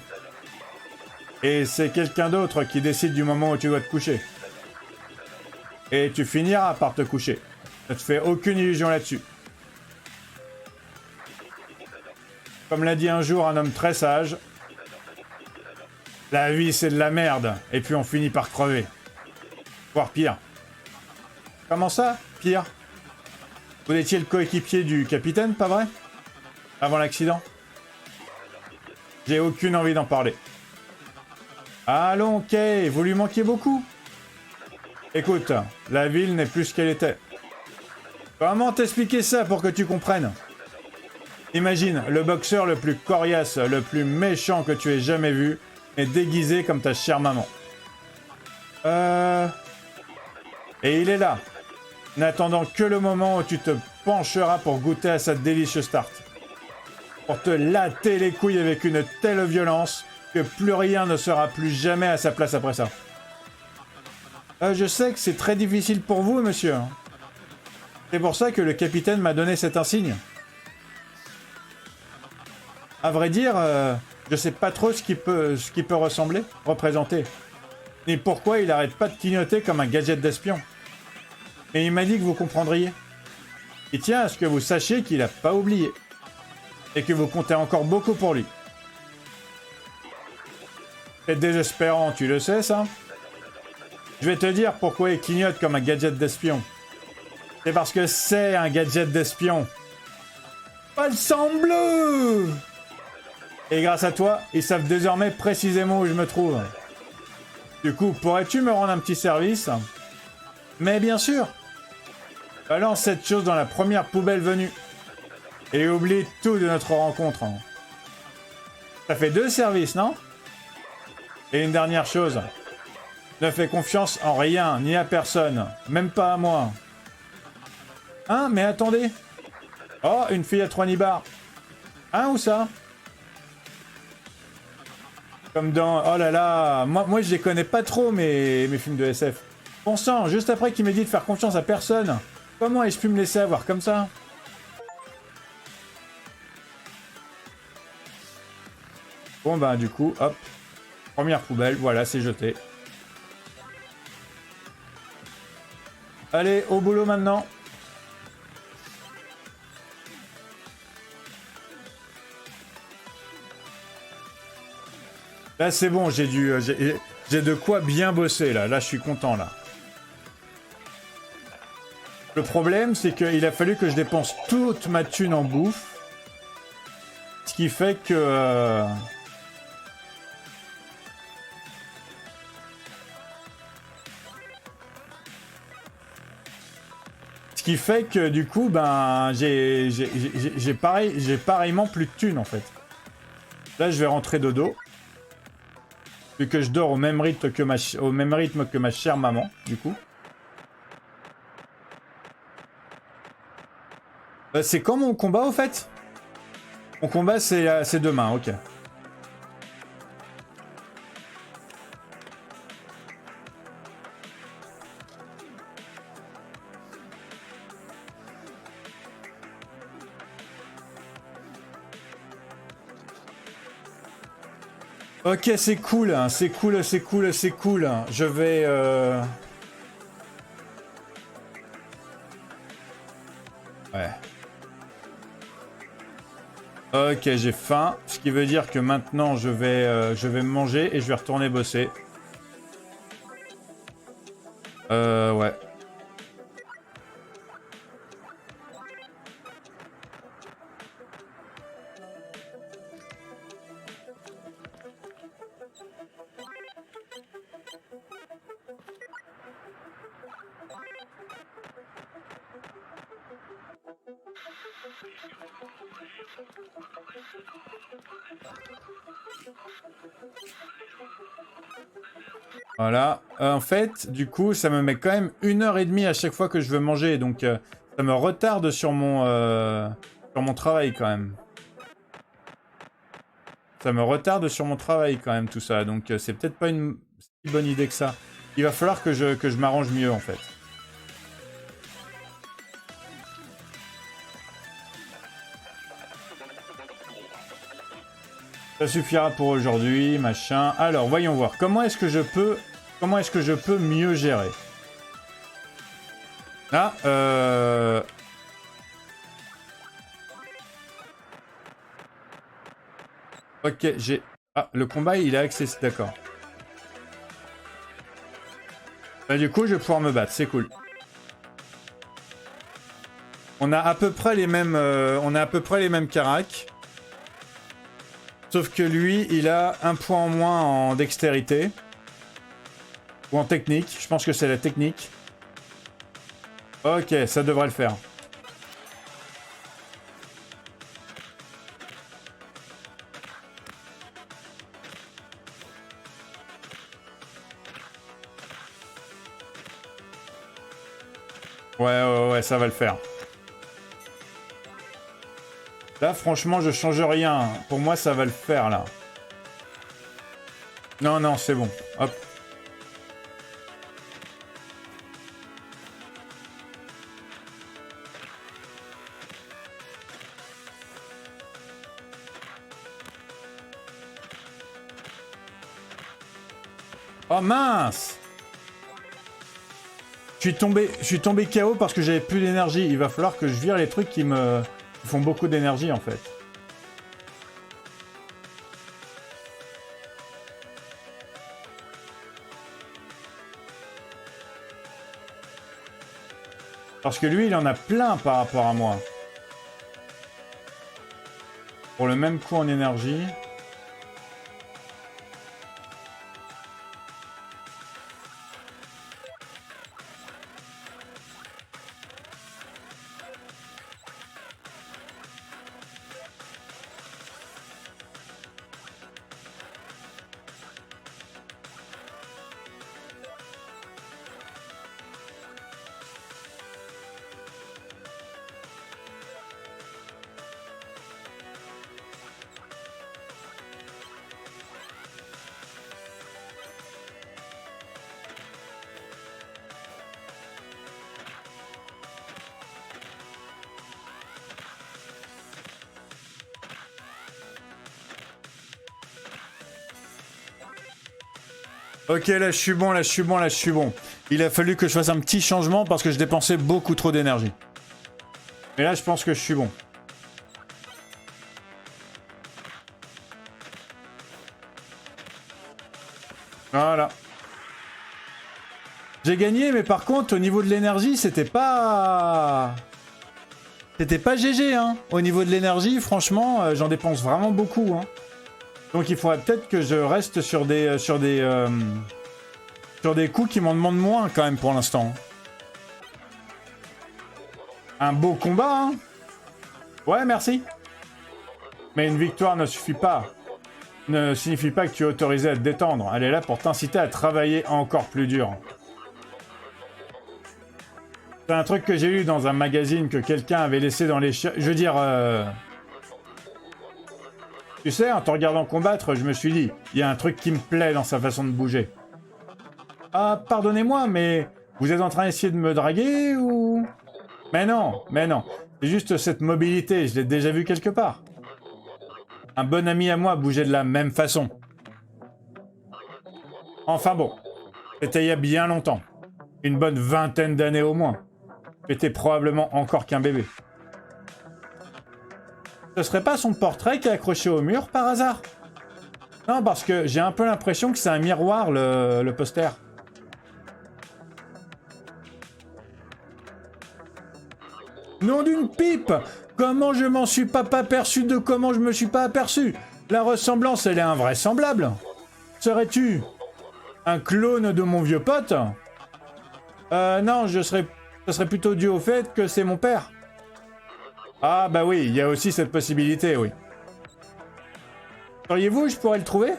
Et c'est quelqu'un d'autre qui décide du moment où tu dois te coucher. Et tu finiras par te coucher. Ne te fais aucune illusion là-dessus. Comme l'a dit un jour un homme très sage, la vie c'est de la merde, et puis on finit par crever. Voire pire. Comment ça, pire? Vous étiez le coéquipier du capitaine, pas vrai? Avant l'accident? J'ai aucune envie d'en parler. Allons, Kay, vous lui manquiez beaucoup. Écoute, la ville n'est plus ce qu'elle était. Comment t'expliquer ça pour que tu comprennes? Imagine, le boxeur le plus coriace, le plus méchant que tu aies jamais vu, est déguisé comme ta chère maman. Et il est là, n'attendant que le moment où tu te pencheras pour goûter à sa délicieuse tarte. Pour te latter les couilles avec une telle violence que plus rien ne sera plus jamais à sa place après ça. Je sais que c'est très difficile pour vous, monsieur. C'est pour ça que le capitaine m'a donné cet insigne. À vrai dire, je sais pas trop ce qui peut représenter. Ni pourquoi il arrête pas de clignoter comme un gadget d'espion. Et il m'a dit que vous comprendriez. Il tient à ce que vous sachiez qu'il a pas oublié. Et que vous comptez encore beaucoup pour lui. C'est désespérant, tu le sais, ça? Je vais te dire pourquoi il clignote comme un gadget d'espion. C'est parce que c'est un gadget d'espion. Pas le sang bleu! Et grâce à toi, ils savent désormais précisément où je me trouve. Du coup, pourrais-tu me rendre un petit service? Mais bien sûr! Balance cette chose dans la première poubelle venue. Et oublie tout de notre rencontre. Ça fait 2 services, non? Et une dernière chose. Ne fais confiance en rien, ni à personne. Même pas à moi. Hein? Mais attendez. Oh, une fille à 3 nibards. Hein, où ça? Comme dans... Oh là là. Moi je les connais pas trop, mes films de SF. Bon sang, juste après qu'il m'ait dit de faire confiance à personne. Comment ai-je pu me laisser avoir comme ça? Bon bah du coup, hop. Première poubelle, voilà, c'est jeté. Allez, au boulot maintenant. Là c'est bon, j'ai de quoi bien bosser là. Là je suis content là. Le problème c'est qu'il a fallu que je dépense toute ma thune en bouffe. Ce qui fait que... Ce qui fait que du coup, ben, j'ai pareillement plus de thunes en fait. Là, je vais rentrer dodo. Vu que je dors au même rythme que ma chère maman, du coup. C'est quand mon combat au fait? Mon combat c'est demain, ok. Ok, c'est cool, hein, c'est cool, c'est cool, c'est cool. Je vais... Ouais. Ok, j'ai faim, ce qui veut dire que maintenant je vais manger et je vais retourner bosser. Ouais. Voilà. En fait, du coup, ça me met quand même 1h30 à chaque fois que je veux manger. Donc, ça me retarde sur mon travail quand même. Ça me retarde sur mon travail quand même, tout ça. Donc, c'est peut-être pas une si bonne idée que ça. Il va falloir que je m'arrange mieux, en fait. Ça suffira pour aujourd'hui, machin. Alors, voyons voir. Comment est-ce que je peux mieux gérer? Ah, Ok, j'ai... Ah, le combat, il est accessible, d'accord. Bah, du coup, je vais pouvoir me battre, c'est cool. On a à peu près les mêmes caracs. Sauf que lui, il a un point en moins en dextérité. Ou en technique. Je pense que c'est la technique. Ok, ça devrait le faire. Ouais, ça va le faire. Là, franchement, je change rien. Pour moi, ça va le faire, là. Non, c'est bon. Hop. Oh mince! Je suis tombé KO parce que j'avais plus d'énergie. Il va falloir que je vire les trucs qui me font beaucoup d'énergie, en fait. Parce que lui, il en a plein par rapport à moi. Pour le même coup en énergie. Ok, là je suis bon, là je suis bon, là je suis bon. Il a fallu que je fasse un petit changement parce que je dépensais beaucoup trop d'énergie. Mais là je pense que je suis bon. Voilà. J'ai gagné, mais par contre, au niveau de l'énergie, c'était pas... C'était pas GG, hein. Au niveau de l'énergie, franchement, j'en dépense vraiment beaucoup, hein. Donc il faudrait peut-être que je reste sur des coups qui m'en demandent moins, quand même, pour l'instant. Un beau combat, hein. Ouais, merci. Mais une victoire ne suffit pas. Ne signifie pas que tu es autorisé à te détendre. Elle est là pour t'inciter à travailler encore plus dur. C'est un truc que j'ai lu dans un magazine que quelqu'un avait laissé dans les... Je veux dire... Tu sais, en te regardant combattre, je me suis dit, il y a un truc qui me plaît dans sa façon de bouger. Ah, pardonnez-moi, mais vous êtes en train d'essayer de me draguer ou... Mais non. C'est juste cette mobilité, je l'ai déjà vu quelque part. Un bon ami à moi bougeait de la même façon. Enfin bon, c'était il y a bien longtemps. Une bonne vingtaine d'années au moins. J'étais probablement encore qu'un bébé. Ce serait pas son portrait qui est accroché au mur par hasard? Non, parce que j'ai un peu l'impression que c'est un miroir, le poster. Nom d'une pipe! Comment je m'en suis pas aperçu de comment je me suis pas aperçu? La ressemblance, elle est invraisemblable. Serais-tu un clone de mon vieux pote? Non, ce serait plutôt dû au fait que c'est mon père. Ah bah oui, il y a aussi cette possibilité, oui. Sauriez-vous, je pourrais le trouver?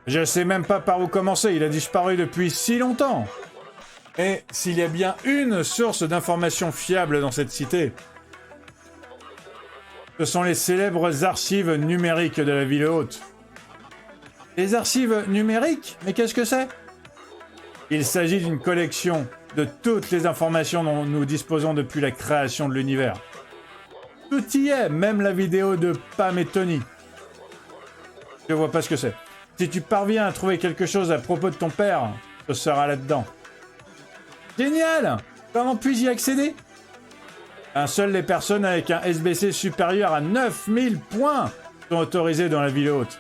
Je sais même pas par où commencer, il a disparu depuis si longtemps. Et s'il y a bien une source d'information fiable dans cette cité, ce sont les célèbres archives numériques de la ville haute. Les archives numériques? Mais qu'est-ce que c'est? Il s'agit d'une collection de toutes les informations dont nous disposons depuis la création de l'univers. Tout y est, même la vidéo de Pam et Tony. Je vois pas ce que c'est. Si tu parviens à trouver quelque chose à propos de ton père, ce sera là-dedans. Génial! Comment puis-je y accéder? Seules les personnes avec un SBC supérieur à 9000 points sont autorisées dans la ville haute.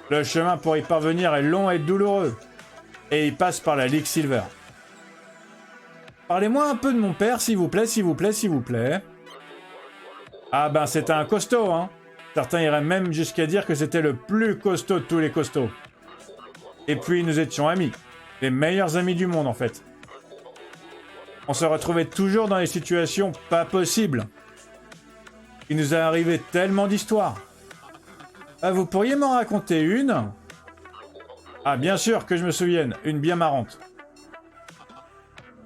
Le chemin pour y parvenir est long et douloureux. Et il passe par la Ligue Silver. Parlez-moi un peu de mon père, s'il vous plaît, s'il vous plaît, s'il vous plaît. Ah ben, c'était un costaud, hein. Certains iraient même jusqu'à dire que c'était le plus costaud de tous les costauds. Et puis, nous étions amis. Les meilleurs amis du monde, en fait. On se retrouvait toujours dans des situations pas possibles. Il nous est arrivé tellement d'histoires. Ah, vous pourriez m'en raconter une? Ah, bien sûr que je me souvienne. Une bien marrante.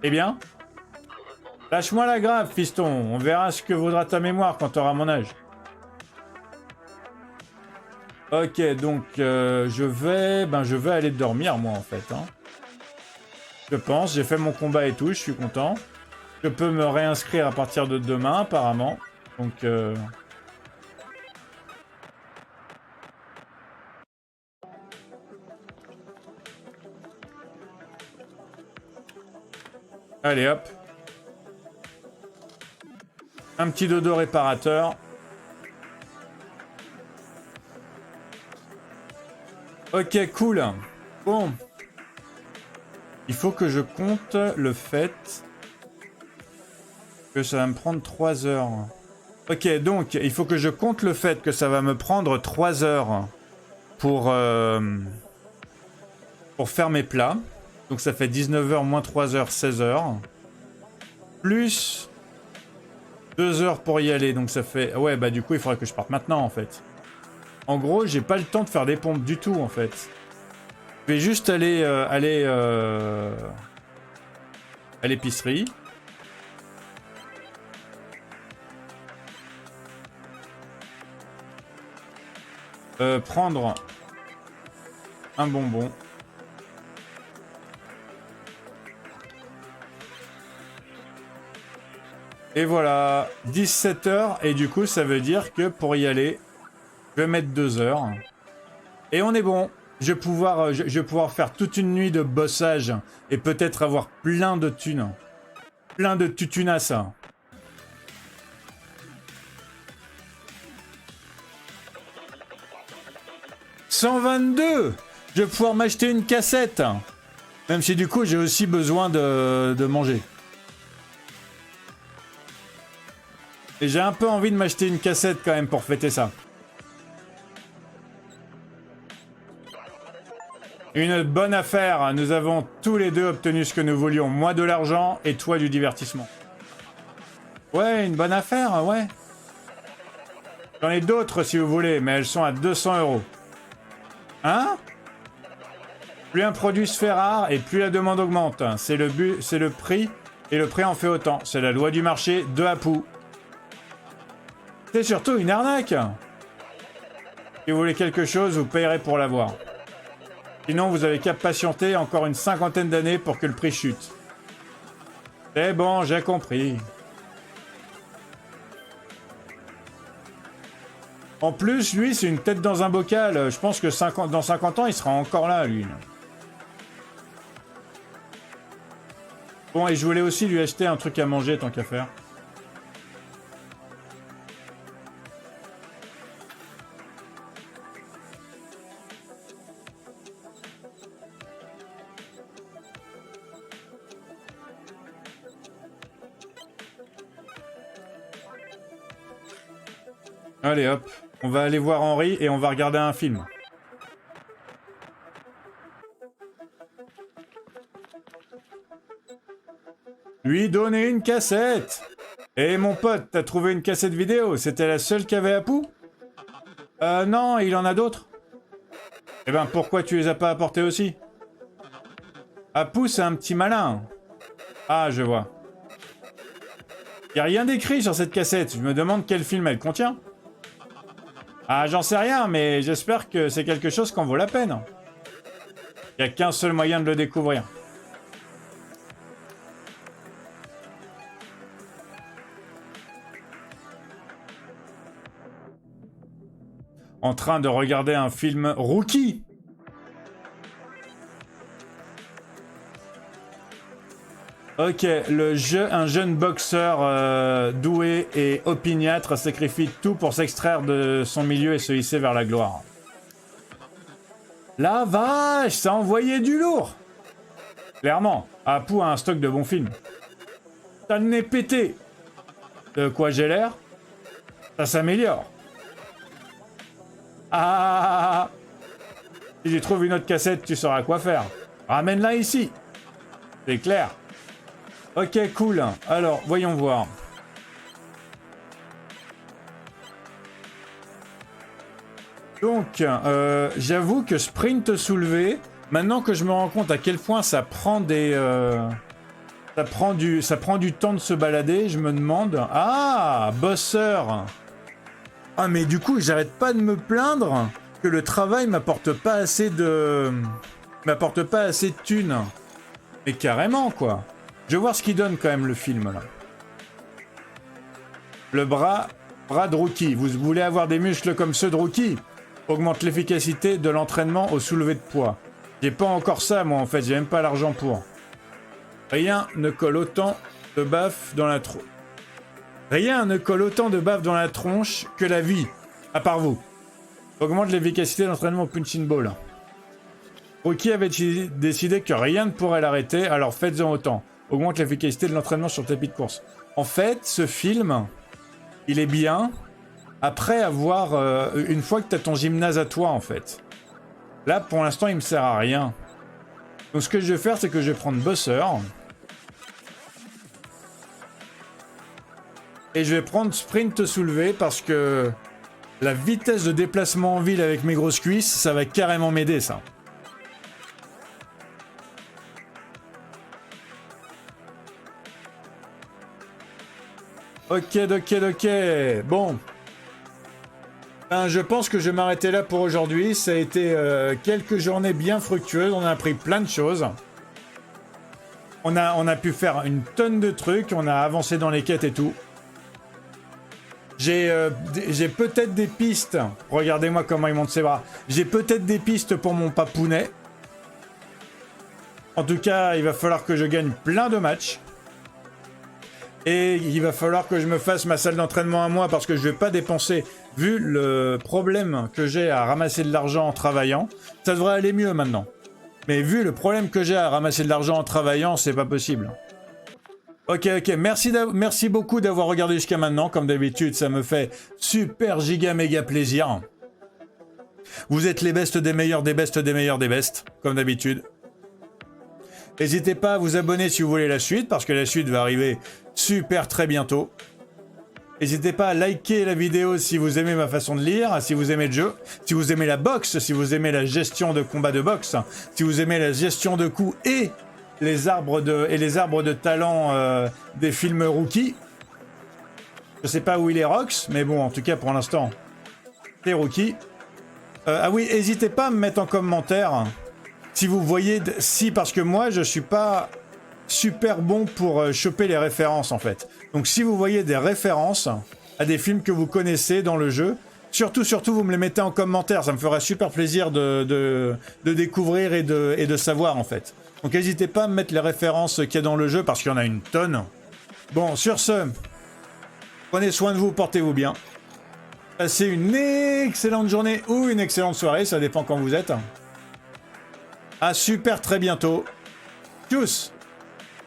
Eh bien? Lâche-moi la grave, fiston. On verra ce que vaudra ta mémoire quand tu auras mon âge. Ok, donc je vais aller dormir, moi, en fait. Hein. Je pense, j'ai fait mon combat et tout, je suis content. Je peux me réinscrire à partir de demain, apparemment. Donc... Allez, hop. Un petit dodo réparateur. Ok, cool. Bon. Il faut que je compte le fait que ça va me prendre 3 heures. Ok, donc, il faut que je compte le fait que ça va me prendre 3 heures pour faire mes plats. Donc ça fait 19 heures moins 3 heures, 16 heures. Plus 2 heures pour y aller. Donc ça fait... Ouais, bah du coup, il faudrait que je parte maintenant, en fait. En gros, j'ai pas le temps de faire des pompes du tout, en fait. Je vais juste aller à l'épicerie. Prendre un bonbon. Et voilà, 17 heures. Et du coup, ça veut dire que pour y aller, je vais mettre 2 heures. Et on est bon. je vais pouvoir faire toute une nuit de bossage et peut-être avoir plein de thunes. Plein de tutunas. 122. Je vais pouvoir m'acheter une cassette. Même si du coup j'ai aussi besoin de manger. Et j'ai un peu envie de m'acheter une cassette quand même pour fêter ça. Une bonne affaire, nous avons tous les deux obtenu ce que nous voulions. Moi de l'argent et toi du divertissement. Ouais, une bonne affaire, ouais. J'en ai d'autres si vous voulez, mais elles sont à 200 €. Hein? Plus un produit se fait rare et plus la demande augmente. C'est le but, c'est le prix, et le prix en fait autant. C'est la loi du marché de Apu. C'est surtout une arnaque. Si vous voulez quelque chose, vous payerez pour l'avoir. Sinon, vous avez qu'à patienter encore une 50aine d'années pour que le prix chute. C'est bon, j'ai compris. En plus, lui, c'est une tête dans un bocal. Je pense que dans 50 ans, il sera encore là, lui. Bon, et je voulais aussi lui acheter un truc à manger, tant qu'à faire. Allez hop, on va aller voir Henri et on va regarder un film. Lui donner une cassette. Et mon pote, t'as trouvé une cassette vidéo? C'était la seule qu'il y avait à Apu? Non, il en a d'autres. Eh ben pourquoi tu les as pas apportées aussi? Apu, c'est un petit malin. Ah, je vois. Y a rien d'écrit sur cette cassette. Je me demande quel film elle contient. Ah, j'en sais rien, mais j'espère que c'est quelque chose qui en vaut la peine. Il n'y a qu'un seul moyen de le découvrir. En train de regarder un film Rookie. Ok, un jeune boxeur doué et opiniâtre sacrifie tout pour s'extraire de son milieu et se hisser vers la gloire. La vache, ça a envoyé du lourd. Clairement, Apu a un stock de bons films. T'as le nez pété. De quoi j'ai l'air? Ça s'améliore. Ah! Si j'y trouve une autre cassette, tu sauras quoi faire. Ramène-la ici. C'est clair. Ok, cool. Alors, voyons voir. Donc, j'avoue que sprint soulevé, maintenant que je me rends compte à quel point ça prend ça prend du temps de se balader, je me demande... Ah, bosseur. Ah, mais du coup, j'arrête pas de me plaindre que le travail m'apporte pas assez de thunes. Mais carrément, quoi. Je vais voir ce qu'il donne quand même le film là. Le bras de Rookie. Vous voulez avoir des muscles comme ceux de Rookie? Augmente l'efficacité de l'entraînement au soulevé de poids. J'ai pas encore ça moi en fait, j'ai même pas l'argent pour. Rien ne colle autant de baffes dans la tronche. Rien ne colle autant de baffes dans la tronche que la vie, à part vous. Augmente l'efficacité de l'entraînement au punching ball. Rookie avait décidé que rien ne pourrait l'arrêter, alors faites-en autant. Augmente l'efficacité de l'entraînement sur le tapis de course. En fait, ce film, il est bien après avoir... une fois que tu as ton gymnase à toi, en fait. Là, pour l'instant, il me sert à rien. Donc ce que je vais faire, c'est que je vais prendre Bosseur. Et je vais prendre Sprint soulevé parce que la vitesse de déplacement en ville avec mes grosses cuisses, ça va carrément m'aider, ça. Ok. Bon. Ben, je pense que je vais m'arrêter là pour aujourd'hui. Ça a été quelques journées bien fructueuses. On a appris plein de choses. On a pu faire une tonne de trucs. On a avancé dans les quêtes et tout. J'ai peut-être des pistes. Regardez-moi comment il monte ses bras. J'ai peut-être des pistes pour mon papounet. En tout cas, il va falloir que je gagne plein de matchs. Et il va falloir que je me fasse ma salle d'entraînement à moi parce que je vais pas dépenser. Vu le problème que j'ai à ramasser de l'argent en travaillant, ça devrait aller mieux maintenant. Mais vu le problème que j'ai à ramasser de l'argent en travaillant, c'est pas possible. Ok, merci beaucoup d'avoir regardé jusqu'à maintenant. Comme d'habitude, ça me fait super giga méga plaisir. Vous êtes les bestes des meilleurs des bestes des meilleurs des bestes, comme d'habitude. N'hésitez pas à vous abonner si vous voulez la suite, parce que la suite va arriver super très bientôt. N'hésitez pas à liker la vidéo si vous aimez ma façon de lire, si vous aimez le jeu, si vous aimez la boxe, si vous aimez la gestion de combat de boxe, si vous aimez la gestion de coups et les arbres de talent des films Rookie. Je sais pas où il est Rox, mais bon, en tout cas pour l'instant, c'est Rookie. Ah oui, n'hésitez pas à me mettre en commentaire si vous voyez... parce que moi, je suis pas super bon pour choper les références, en fait. Donc si vous voyez des références à des films que vous connaissez dans le jeu, surtout, vous me les mettez en commentaire. Ça me ferait super plaisir de découvrir et de savoir, en fait. Donc n'hésitez pas à me mettre les références qu'il y a dans le jeu, parce qu'il y en a une tonne. Bon, sur ce, prenez soin de vous, portez-vous bien. Passez une excellente journée ou une excellente soirée, ça dépend quand vous êtes. À super très bientôt. Tchuss!